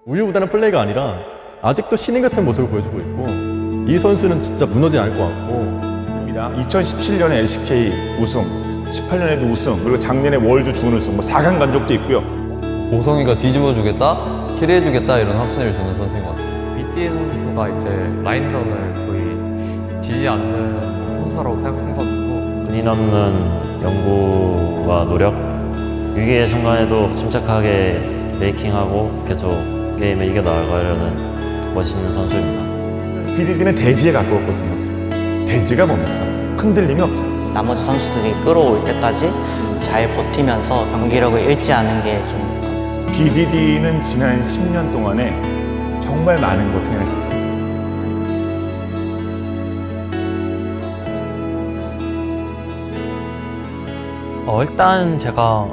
우유부단한 플레이가 아니라 아직도 신인 같은 모습을 보여주고 있고 이 선수는 진짜 무너지지 않을 것 같고 2017년에 LCK 우승, 18년에도 우승, 그리고 작년에 월드 준우승, 4강 간 적도 있고요. 보성이가 뒤집어주겠다, 캐리해주겠다 이런 확신을 주는 선수인 것 같아요. BT 선수가 이제 라인전을 거의 지지 않는 선수라고 생각해가지고 끊임없는 연구와 노력, 위기의 순간에도 침착하게 메이킹하고 계속 게임을 이겨나가려는 멋있는 선수입니다. BDD는 대지에 가까웠거든요. 대지가 뭡니까? 흔들림이 없잖아요. 나머지 선수들이 끌어올 때까지 좀 잘 버티면서 경기력을 잃지 않은 게 좀 BDD는 지난 10년 동안에 정말 많은 것을 해냈습니다. 일단 제가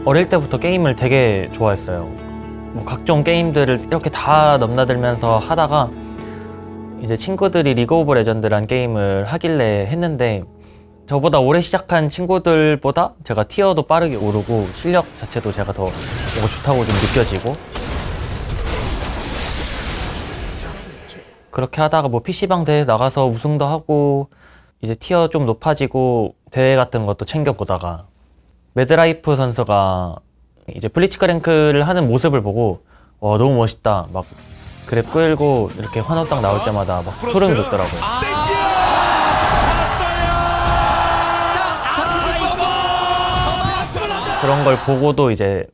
어릴 때부터 게임을 되게 좋아했어요. 뭐 각종 게임들을 이렇게 다 넘나들면서 하다가 이제 친구들이 리그 오브 레전드란 게임을 하길래 했는데 저보다 오래 시작한 친구들보다 제가 티어도 빠르게 오르고 실력 자체도 제가 더 좋다고 좀 느껴지고 그렇게 하다가 뭐 PC방 대회 나가서 우승도 하고 이제 티어 좀 높아지고 대회 같은 것도 챙겨보다가 매드라이프 선수가 이제 블리츠크 랭크를 하는 모습을 보고 너무 멋있다 막 그랩 끌고 이렇게 환호상 나올 때마다 막 소름이 돋더라고요. 그런 걸 보고도 이제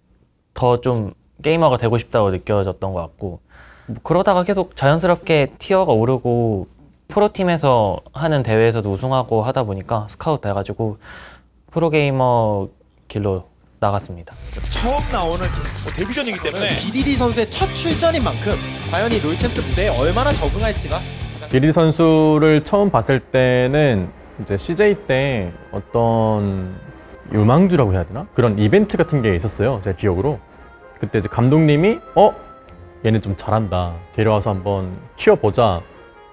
더 좀 게이머가 되고 싶다고 느껴졌던 것 같고 뭐 그러다가 계속 자연스럽게 티어가 오르고 프로팀에서 하는 대회에서도 우승하고 하다 보니까 스카우트 돼가지고 프로게이머 길로 나갔습니다. 처음 나오는 데뷔전이기 때문에 BDD 선수의 첫 출전인 만큼 과연 이 롤챔스 무대에 얼마나 적응할지가 BDD 선수를 처음 봤을 때는 이제 CJ 때 어떤 유망주라고 해야 되나? 그런 이벤트 같은 게 있었어요. 제 기억으로. 그때 이제 감독님이 얘는 좀 잘한다. 데려와서 한번 키워보자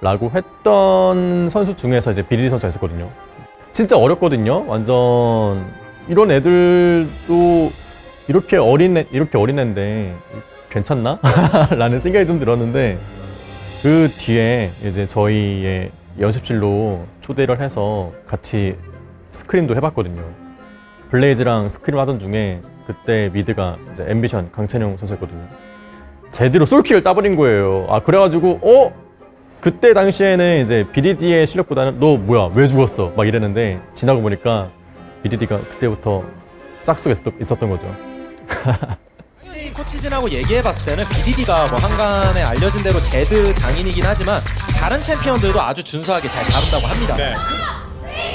라고 했던 선수 중에서 이제 BDD 선수가 있었거든요. 진짜 어렵거든요. 완전 이런 애들도 이렇게 어린 애인데 괜찮나? 라는 생각이 좀 들었는데 그 뒤에 이제 저희의 연습실로 초대를 해서 같이 스크림도 해봤거든요. 블레이즈랑 스크림 하던 중에 그때 미드가 이제 앰비션 강찬용 선수였거든요. 제대로 솔킬을 따버린 거예요. 그래가지고 그때 당시에는 이제 BDD의 실력보다는 너 뭐야 왜 죽었어 막 이랬는데 지나고 보니까 BDD가 그때부터 싹수가 있었던 거죠. 코치진하고 얘기해봤을 때는 BDD가 뭐 한간에 알려진 대로 제드 장인이긴 하지만 다른 챔피언들도 아주 준수하게 잘 다룬다고 합니다.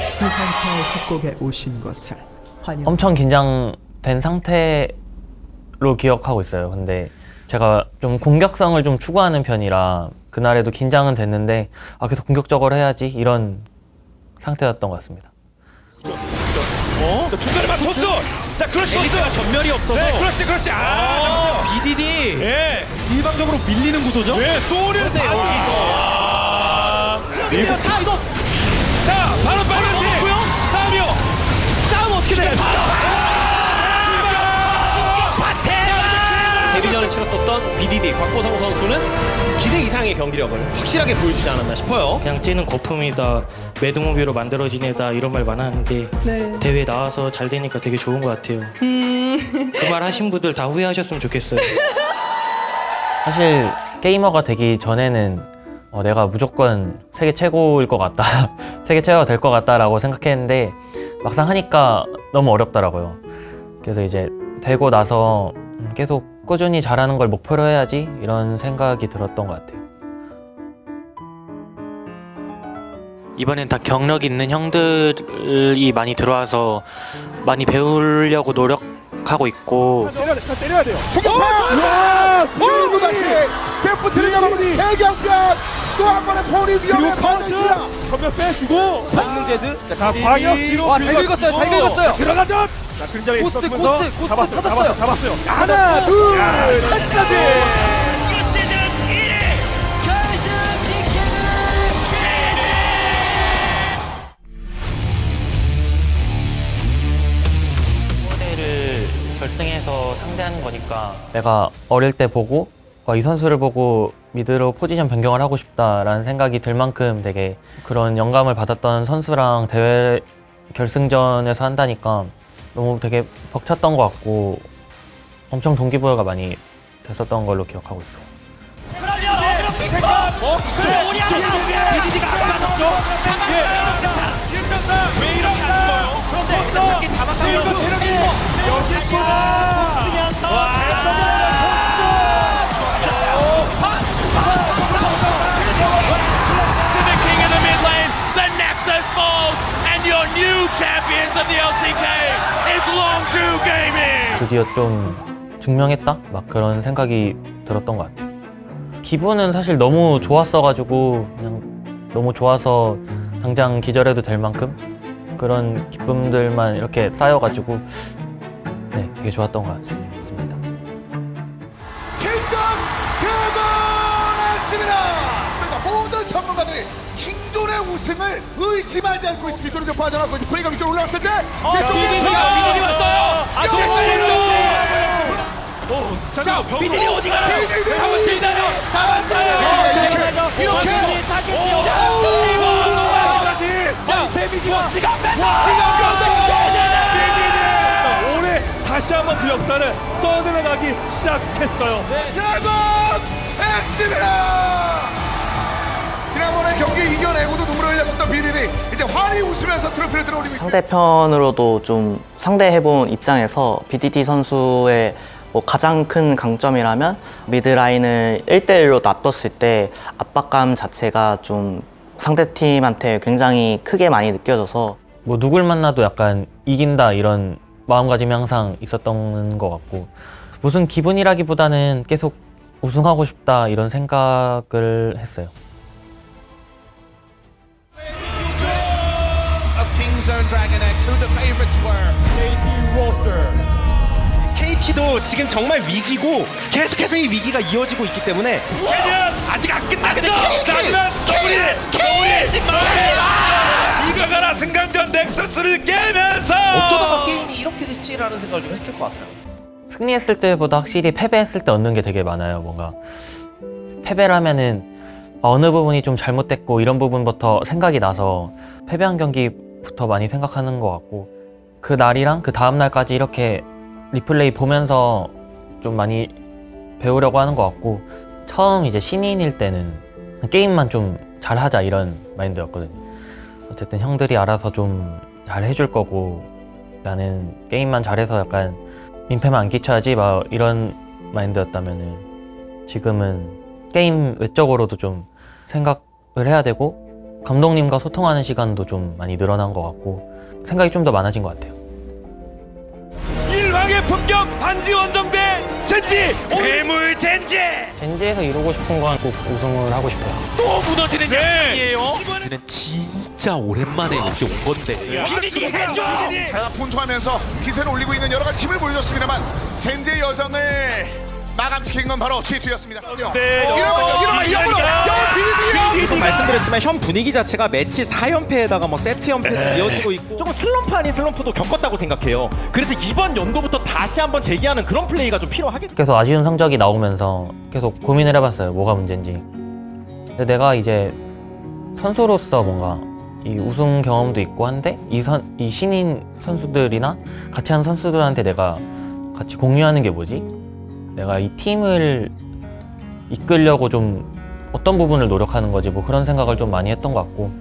수환사의 협곡에 오신 것을 환영. 엄청 긴장된 상태로 기억하고 있어요. 근데 제가 좀 공격성을 좀 추구하는 편이라 그날에도 긴장은 됐는데 계속 공격적으로 해야지 이런 상태였던 것 같습니다. 중간에 막 토스! 자, 그렇지, 앨리스가 전멸이 없어서 네, 그렇지. BDD 예. 일방적으로 밀리는 구도죠? 네, 소를 밀고 자 이거 자, 바로 빨간 팀! 싸움이요! 싸움 어떻게 돼요? 데뷔전을 치렀었던 BDD 곽보성 선수는 기대 이상의 경기력을 확실하게 보여주지 않았나 싶어요. 그냥 찌는 거품이다, 매듭무비로 만들어진 애다 이런 말 많았는데 대회 나와서 잘 되니까 되게 좋은 것 같아요. 그 말 하신 분들 다 후회하셨으면 좋겠어요. 사실 게이머가 되기 전에는 내가 무조건 세계 최고일 것 같다 세계 최고가 될 것 같다라고 생각했는데 막상 하니까 너무 어렵더라고요. 그래서 이제 되고 나서 계속 꾸준히 잘하는 걸 목표로 해야지 이런 생각이 들었던 것 같아요. 이번엔 다 경력 있는 형들이 많이 들어와서 많이 배우려고 노력하고 있고 때려야 돼요. 충격파! 그리고 다시 데프트를 잡아버린 해경변! 또 한 번의 폴이 위험에 빠져있습니다. 전면 빼주고 박능 제드 자, 방역 뒤로 잘 긁었어요. 잘 긁었어요. 들어가죠! 자, 그림자가 고스트, 있으면서 고스트 잡았어요. 찾았어요. 하나, 둘, 셋까지! 결승에서 상대하는 거니까 내가 어릴 때 보고 이 선수를 보고 미드로 포지션 변경을 하고 싶다라는 생각이 들 만큼 되게 그런 영감을 받았던 선수랑 대회 결승전에서 한다니까 너무 되게 벅찼던 것 같고 엄청 동기부여가 많이 됐었던 걸로 기억하고 있어요. BDD가 안 맞았죠? 왜 이렇게 안 죽어요? 그런데 잡기 잡았어요. 여기 있구나. The Nexus falls, and your new champions of the LCK is Longzhu Gaming. 드디어 좀 증명했다? 막 그런 생각이 들었던 것 같아요. 기분은 사실 너무 좋았어가지고 그냥 너무 좋아서 당장 기절해도 될 만큼 그런 기쁨들만 이렇게 쌓여가지고 네, 되게 좋았던 것 같습니다. 킹덤 드러났습니다. 모든 전문가들이 킹돈의 우승을 의심하지 않고 있습니다. 이쪽으로 빠져나가고 프레이가 위쪽으로 올라왔을 때 BDD 왔어요. 자, BDD 어디 가나? 이렇게 올해 다시 한번 그 역사를 써내려가기 시작했어요. 드래곤 X입니다. 지난번에 경기 이겨내고도 눈물을 흘렸었던 BDD 이제 환히 웃으면서 트로피를 들어올리고 있습니다. 상대편으로도 좀 상대해본 입장에서 BDD 선수의 뭐 가장 큰 강점이라면 미드라인을 1대1로 놔뒀을 때 압박감 자체가 좀 상대팀한테 굉장히 크게 많이 느껴져서 뭐 누굴 만나도 약간 이긴다 이런 마음가짐이 항상 있었던 것 같고 무슨 기분이라기보다는 계속 우승하고 싶다 이런 생각을 했어요. KT도 지금 정말 위기고 계속해서 이 위기가 이어지고 있기 때문에 아직 안 끝났어. 자면 이거 가라 승강전 넥서스를 깨면서 어쩌다가 게임이 이렇게 됐지라는 생각을 좀 했을 것 같아요. 승리했을 때보다 확실히 패배했을 때 얻는 게 되게 많아요. 뭔가 패배를 하면은 어느 부분이 좀 잘못됐고 이런 부분부터 생각이 나서 패배한 경기부터 많이 생각하는 것 같고 그 날이랑 그 다음 날까지 이렇게 리플레이 보면서 좀 많이 배우려고 하는 것 같고 처음 이제 신인일 때는 게임만 좀 잘하자 이런 마인드였거든요. 어쨌든 형들이 알아서 좀 잘 해줄 거고 나는 게임만 잘해서 약간 민폐만 안 끼쳐야지 막 이런 마인드였다면은 지금은 게임 외적으로도 좀 생각을 해야 되고 감독님과 소통하는 시간도 좀 많이 늘어난 것 같고 생각이 좀 더 많아진 것 같아요. 일왕의 품격 반지 원정대 젠지 괴물 젠지 젠지에서 이루고 싶은 건 꼭 우승을 하고 싶어요. 또 무너지는 양이에요. 이번에는 진짜 오랜만에 이렇게 온 건데 BDD 해줘. 자, 분투하면서 기세를 올리고 있는 여러 가지 힘을 보여줬습니다만 젠지의 여정을 마감시킨 건 바로 G2였습니다. 이러면 계속 말씀드렸지만 현 분위기 자체가 매치 4연패에다가 뭐 세트 연패로 이어지고 있고 조금 슬럼프 아닌 슬럼프도 겪었다고 생각해요. 그래서 이번 연도부터 다시 한번 재기하는 그런 플레이가 좀 필요하겠죠. 계속 아쉬운 성적이 나오면서 계속 고민을 해봤어요. 뭐가 문제인지. 근데 내가 이제 선수로서 뭔가 이 우승 경험도 있고 한데 이 신인 선수들이나 같이 하는 선수들한테 내가 같이 공유하는 게 뭐지? 내가 이 팀을 이끌려고 좀 어떤 부분을 노력하는 거지 뭐 그런 생각을 좀 많이 했던 것 같고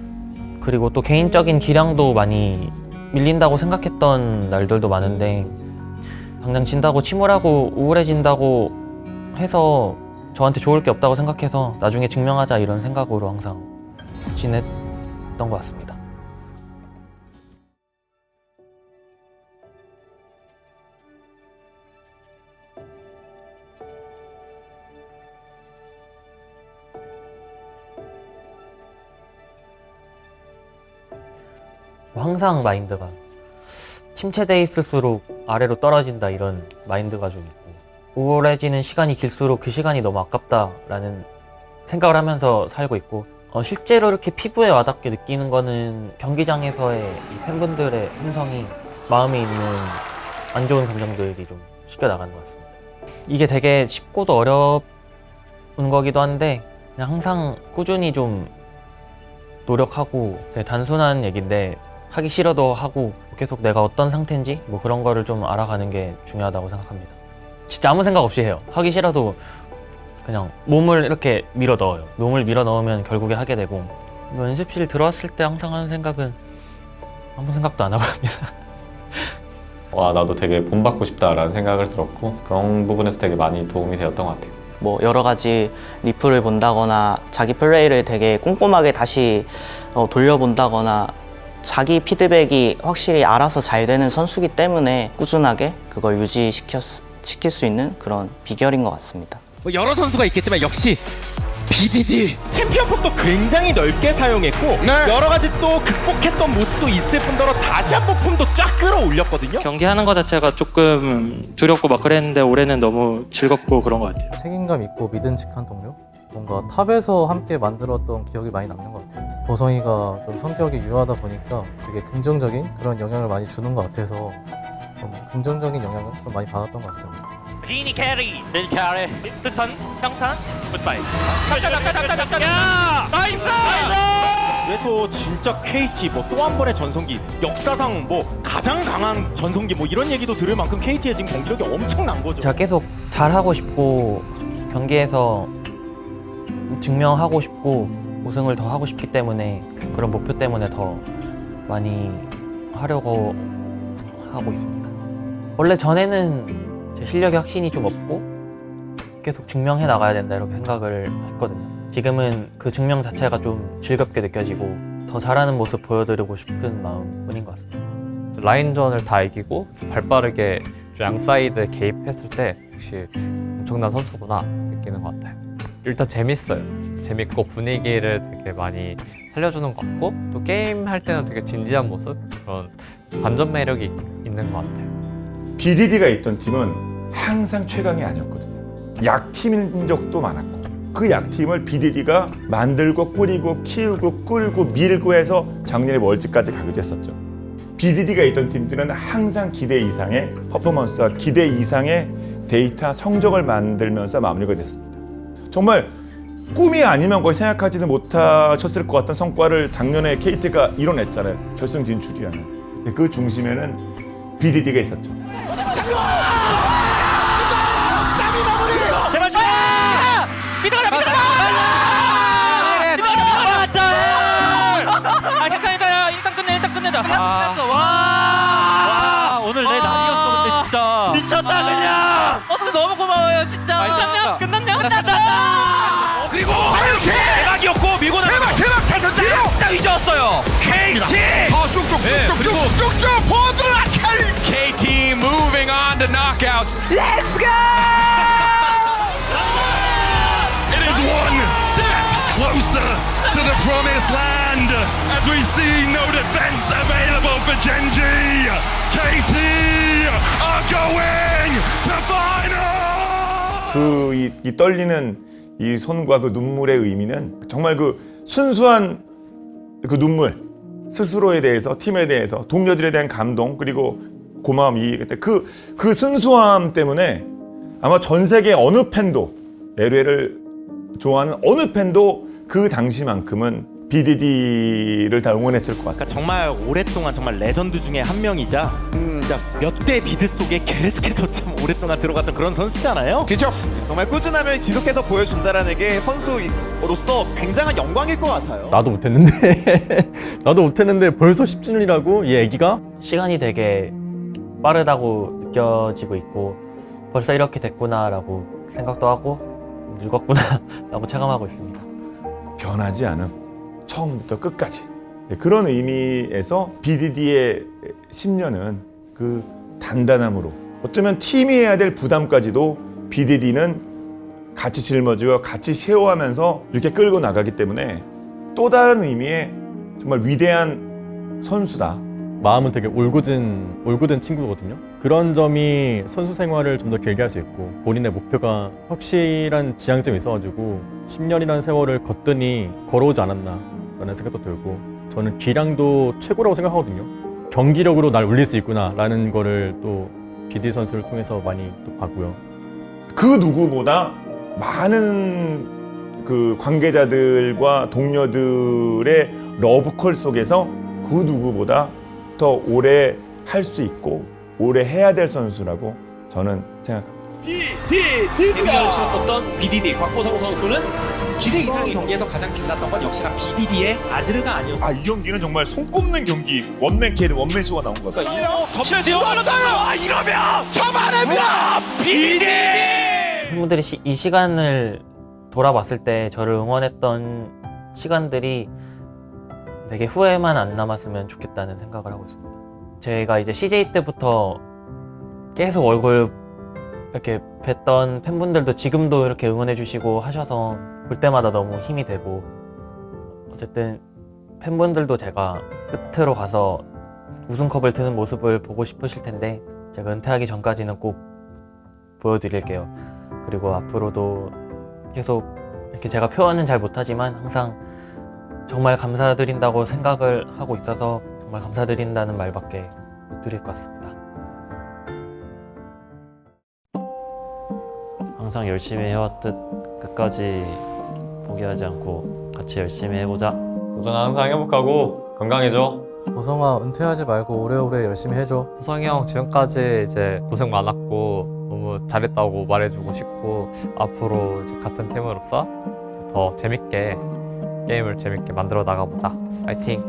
그리고 또 개인적인 기량도 많이 밀린다고 생각했던 날들도 많은데 당장 진다고 침울하고 우울해진다고 해서 저한테 좋을 게 없다고 생각해서 나중에 증명하자 이런 생각으로 항상 지냈던 것 같습니다. 항상 마인드가 침체돼 있을수록 아래로 떨어진다 이런 마인드가 좀 있고 우울해지는 시간이 길수록 그 시간이 너무 아깝다라는 생각을 하면서 살고 있고 실제로 이렇게 피부에 와닿게 느끼는 거는 경기장에서의 이 팬분들의 함성이 마음에 있는 안 좋은 감정들이 좀 씻겨 나가는 것 같습니다. 이게 되게 쉽고도 거기도 한데 그냥 항상 꾸준히 좀 노력하고 되게 단순한 얘기인데 하기 싫어도 하고 계속 내가 어떤 상태인지 뭐 그런 거를 좀 알아가는 게 중요하다고 생각합니다. 진짜 아무 생각 없이 해요. 하기 싫어도 그냥 몸을 이렇게 밀어 넣어요. 몸을 밀어 넣으면 결국에 하게 되고 연습실 들어왔을 때 항상 하는 생각은 아무 생각도 안 하고 합니다. 와, 나도 되게 본받고 싶다라는 생각을 들었고 그런 부분에서 되게 많이 도움이 되었던 것 같아요. 뭐 여러 가지 리플을 본다거나 자기 플레이를 되게 꼼꼼하게 다시 돌려본다거나 자기 피드백이 확실히 알아서 잘 되는 선수기 때문에 꾸준하게 그걸 유지시킬 수 있는 그런 비결인 것 같습니다. 뭐 여러 선수가 있겠지만 역시 BDD 챔피언폭도 굉장히 넓게 사용했고 여러 가지 또 극복했던 모습도 있을 뿐더러 다시 한번 폼도 쫙 끌어올렸거든요. 경기하는 것 자체가 조금 두렵고 막 그랬는데 올해는 너무 즐겁고 그런 것 같아요. 책임감 있고 믿음직한 동료? 뭔가 탑에서 함께 만들었던 기억이 많이 남는 것 같아요. 보성이가 좀 성격이 유하다 보니까 되게 긍정적인 그런 영향을 많이 주는 것 같아서 좀 긍정적인 영향을 좀 많이 받았던 것 같습니다. 리니 캐리, 스턴, 평탄, 굿바이. 야! 나이스! 그래서 진짜 KT 뭐 또 한 번의 전성기, 역사상 뭐 가장 강한 전성기 뭐 이런 얘기도 들을 만큼 KT의 지금 경기력이 엄청난 거죠. 제가 계속 잘하고 싶고 경기에서 증명하고 싶고 우승을 더 하고 싶기 때문에 그런 목표 때문에 더 많이 하려고 하고 있습니다. 원래 전에는 제 실력의 확신이 좀 없고 계속 증명해 나가야 된다 이렇게 생각을 했거든요. 지금은 그 증명 자체가 좀 즐겁게 느껴지고 더 잘하는 모습 보여드리고 싶은 마음뿐인 것 같습니다. 라인전을 다 이기고 좀 발빠르게 좀 양사이드 개입했을 때 역시 엄청난 선수구나 느끼는 것 같아요. 일단 재밌어요. 재밌고 분위기를 되게 많이 살려주는 것 같고 또 게임 할 때는 되게 진지한 모습 그런 반전 매력이 있는 것 같아요. BDD가 있던 팀은 항상 최강이 아니었거든요. 약팀인 적도 많았고 그 약팀을 BDD가 만들고 꾸리고 키우고 끌고 밀고 해서 작년에 월즈까지 가기도 했었죠. BDD가 있던 팀들은 항상 기대 이상의 퍼포먼스와 기대 이상의 데이터 성적을 만들면서 마무리가 됐습니다. 정말 꿈이 아니면 거의 생각하지도 못하셨을 것 같은 성과를 작년에 KT가 이뤄냈잖아요. 결승 진출이라는. 그 중심에는 BDD가 있었죠. 제발 좀! 미드가라! 괜찮아. 일단 끝내자. 끝냈어. 와, 오늘 내 날이었어, 근데 진짜. 미쳤다, 그냥! 버스 너무 고마워요, 진짜. 끝났냐? 그리고 대박이었고, 밀고 나가서 대박! 딱 잊었어요. KT! 쭉쭉 보드라 KT moving on to knockouts. Let's go! It is one step closer to the promised land as we see no defense available for Genji. KT are going to final. 이 떨리는 이 손과 그 눈물의 의미는 정말 그 순수한 그 눈물, 스스로에 대해서, 팀에 대해서, 동료들에 대한 감동 그리고 고마움 그 순수함 때문에 아마 전 세계 어느 팬도 LOL을 좋아하는 어느 팬도 그 당시만큼은 BDD를 다 응원했을 것 같습니다. 그러니까 정말 오랫동안 정말 레전드 중에 한 명이자 몇 대 비드 속에 계속해서 참 오랫동안 들어갔던 그런 선수잖아요. 그렇죠. 정말 꾸준함을 지속해서 보여준다라는 게 선수로서 굉장한 영광일 것 같아요. 나도 못했는데 벌써 10주년이라고 이 애기가? 시간이 되게 빠르다고 느껴지고 있고 벌써 이렇게 됐구나라고 생각도 하고 늙었구나라고 체감하고 있습니다. 변하지 않음, 처음부터 끝까지. 그런 의미에서 BDD의 10년은 그 단단함으로 어쩌면 팀이 해야 될 부담까지도 BDD는 같이 짊어지고 같이 쉐어하면서 이렇게 끌고 나가기 때문에 또 다른 의미의 정말 위대한 선수다. 마음은 되게 올곧은 친구거든요. 그런 점이 선수 생활을 좀 더 길게 할 수 있고 본인의 목표가 확실한 지향점이 있어가지고 10년이라는 세월을 걷더니 걸어오지 않았나 라는 생각도 들고 저는 기량도 최고라고 생각하거든요. 경기력으로 날 울릴 수 있구나 라는 거를 또 BD 선수를 통해서 많이 또 봤고요. 그 누구보다 많은 그 관계자들과 동료들의 러브콜 속에서 그 누구보다 더 오래 할 수 있고 오래 해야 될 선수라고 저는 생각합니다. 데뷔전을 치렀었던 BDD 곽보성 선수는 기대 이상의 경기에서 가장 빛났던 건 역시나 BDD의 아즈르가 아니었어요. 이 경기는 정말 손꼽는 경기. 원맨 캐리, 원맨 쇼가 나온 것 같아요. 이러면 잡아냅니다. BDD. 팬분들이 이 시간을 돌아봤을 때 저를 응원했던 시간들이 되게 후회만 안 남았으면 좋겠다는 생각을 하고 있습니다. 제가 이제 CJ 때부터 계속 얼굴 이렇게 뵀던 팬분들도 지금도 이렇게 응원해 주시고 하셔서 볼 때마다 너무 힘이 되고, 어쨌든 팬분들도 제가 끝으로 가서 우승컵을 드는 모습을 보고 싶으실 텐데 제가 은퇴하기 전까지는 꼭 보여드릴게요. 그리고 앞으로도 계속 이렇게 제가 표현은 잘 못하지만 항상 정말 감사드린다고 생각을 하고 있어서 정말 감사드린다는 말밖에 못 드릴 것 같습니다. 항상 열심히 해왔듯 끝까지 포기하지 않고 같이 열심히 해보자. 보성아 항상 행복하고 건강해져. 보성아 은퇴하지 말고 오래오래 열심히 해줘. 보성이 형 지금까지 이제 고생 많았고 너무 잘했다고 말해주고 싶고, 앞으로 이제 같은 팀으로서 더 재밌게 게임을 재밌게 만들어 나가보자. 파이팅.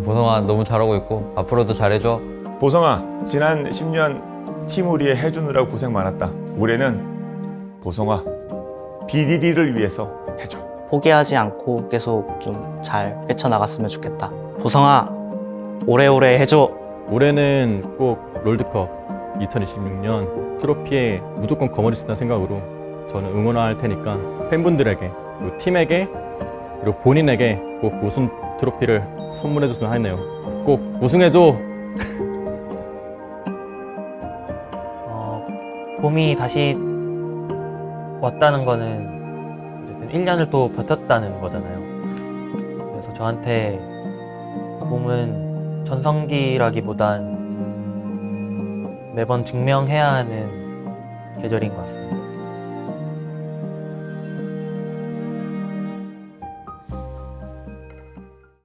보성아 너무 잘하고 있고 앞으로도 잘해줘. 보성아, 지난 10년 팀우리에 해주느라고 고생 많았다. 올해는 보성아, BDD를 위해서 해줘. 포기하지 않고 계속 좀 잘 헤쳐나갔으면 좋겠다. 보성아, 오래오래 해줘. 올해는 꼭 롤드컵 2026년 트로피에 무조건 거머쥘 수 있다는 생각으로 저는 응원할 테니까 팬분들에게, 그리고 팀에게, 그리고 본인에게 꼭 우승 트로피를 선물해줬으면 하네요. 꼭 우승해줘. 봄이 다시 왔다는 거는 어쨌든 1년을 또 버텼다는 거잖아요. 그래서 저한테 봄은 전성기라기보단 매번 증명해야 하는 계절인 것 같습니다.